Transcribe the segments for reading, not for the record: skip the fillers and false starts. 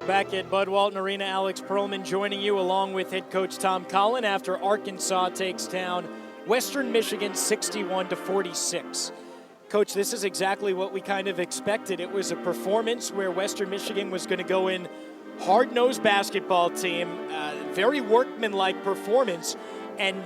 Back at Bud Walton Arena, Alex Perlman joining you along with head coach Tom Collen after Arkansas takes down Western Michigan 61-46. Coach, this is exactly what we kind of expected. It was a performance where Western Michigan was going to go in hard-nosed basketball team, very workmanlike performance, and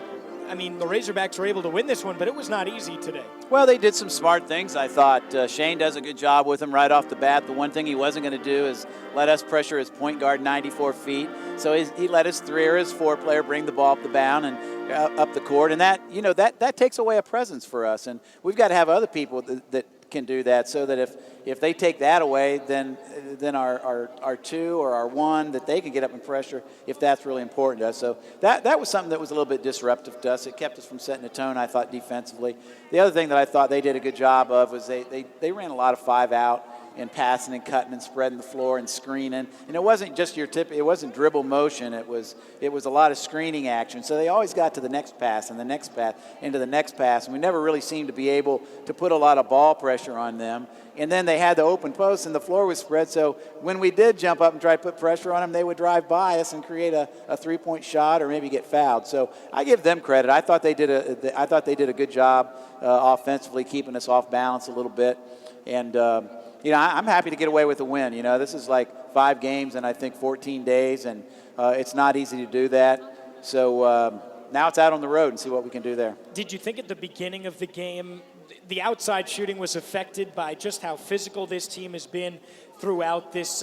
I mean, the Razorbacks were able to win this one, but it was not easy today. Well, they did some smart things, I thought. Shane does a good job with them right off the bat. The one thing he wasn't going to do is let us pressure his point guard 94 feet. So he let his three or his four player bring the ball up the bound and up the court. And that, you know, that takes away a presence for us. And we've got to have other people that can do that, so that if they take that away, then our two or our one, that they can get up and pressure if that's really important to us. So that was something that was a little bit disruptive to us. It kept us from setting a tone, I thought, defensively. The other thing that I thought they did a good job of was they ran a lot of 5-out and passing and cutting and spreading the floor and screening. And it wasn't just it wasn't dribble motion. It was a lot of screening action. So they always got to the next pass and the next pass into the next pass. And we never really seemed to be able to put a lot of ball pressure on them. And then they had the open post and the floor was spread. So when we did jump up and try to put pressure on them, they would drive by us and create a three-point shot or maybe get fouled. So I give them credit. I thought they did a good job offensively, keeping us off balance a little bit. And you know, I'm happy to get away with a win. You know, this is like 5 games in, I think, 14 days, and it's not easy to do that. So now it's out on the road and see what we can do there. Did you think at the beginning of the game the outside shooting was affected by just how physical this team has been throughout this,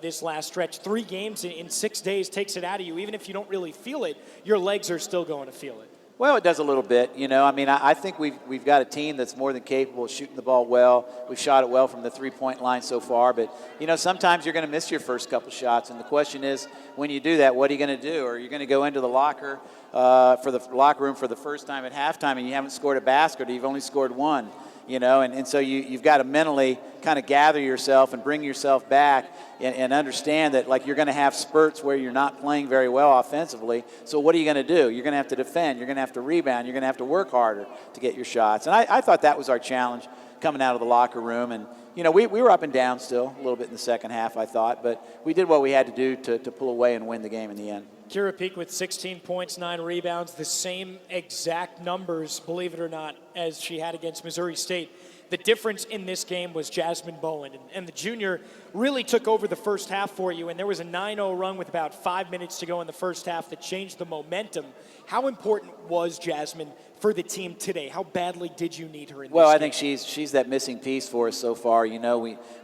this last stretch? 3 games in 6 days takes it out of you. Even if you don't really feel it, your legs are still going to feel it. Well, it does a little bit, you know. I mean, I think we've got a team that's more than capable of shooting the ball well. We've shot it well from the three-point line so far, but, you know, sometimes you're going to miss your first couple shots, and the question is, when you do that, what are you going to do? Are you going to go into the locker room for the first time at halftime and you haven't scored a basket, or you've only scored 1? You know, and so you've got to mentally kind of gather yourself and bring yourself back and understand that, like, you're going to have spurts where you're not playing very well offensively. So what are you going to do? You're going to have to defend. You're going to have to rebound. You're going to have to work harder to get your shots. And I thought that was our challenge coming out of the locker room. And, you know, we were up and down still a little bit in the second half, I thought. But we did what we had to do to pull away and win the game in the end. Kira Peak with 16 points, 9 rebounds, the same exact numbers, believe it or not, as she had against Missouri State. The difference in this game was Jasmine Bowen, and the junior really took over the first half for you, and there was a 9-0 run with about 5 minutes to go in the first half that changed the momentum. How important was Jasmine for the team today? How badly did you need her in this game? I think she's that missing piece for us so far. You know,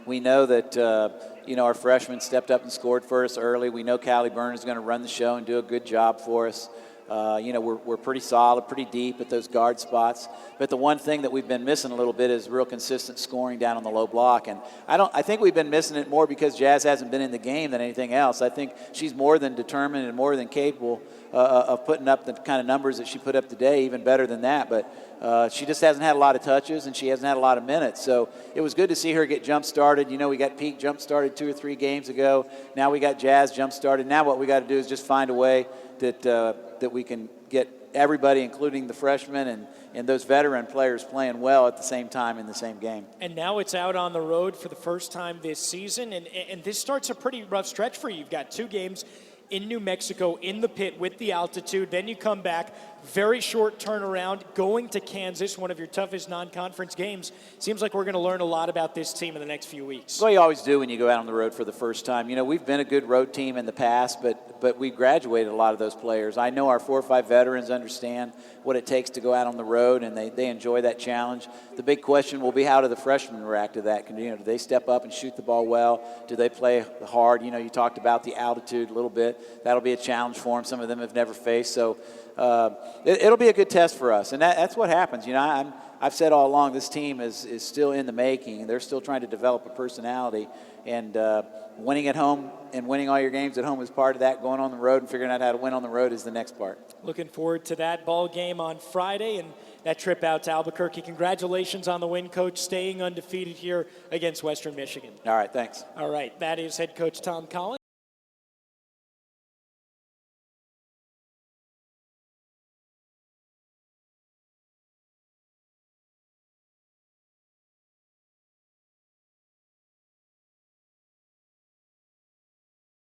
we know that you know, our freshman stepped up and scored for us early. We know Callie Byrne is going to run the show and do a good job for us. You know, we're pretty solid, pretty deep at those guard spots. But the one thing that we've been missing a little bit is real consistent scoring down on the low block. And I think we've been missing it more because Jazz hasn't been in the game than anything else. I think she's more than determined and more than capable of putting up the kind of numbers that she put up today, even better than that. But she just hasn't had a lot of touches, and she hasn't had a lot of minutes. So it was good to see her get jump-started. You know, we got Peak jump-started 2 or 3 games ago. Now we got Jazz jump-started. Now what we got to do is just find a way that we can get everybody, including the freshmen and those veteran players, playing well at the same time in the same game. And now it's out on the road for the first time this season, and this starts a pretty rough stretch for you. You've got 2 games in New Mexico, in the pit with the altitude. Then you come back, very short turnaround, going to Kansas, one of your toughest non-conference games. Seems like we're going to learn a lot about this team in the next few weeks. Well, you always do when you go out on the road for the first time. You know, we've been a good road team in the past, but we graduated a lot of those players. I know our 4 or 5 veterans understand what it takes to go out on the road, and they enjoy that challenge. The big question will be, how do the freshmen react to that? Do they step up and shoot the ball well? Do they play hard? You know, you talked about the altitude a little bit. That'll be a challenge for them. Some of them have never faced. So it'll be a good test for us. And that's what happens. You know, I've said all along, this team is still in the making. They're still trying to develop a personality. And winning at home and winning all your games at home is part of that. Going on the road and figuring out how to win on the road is the next part. Looking forward to that ball game on Friday and that trip out to Albuquerque. Congratulations on the win, Coach, staying undefeated here against Western Michigan. All right, thanks. All right, that is head coach Tom Collen.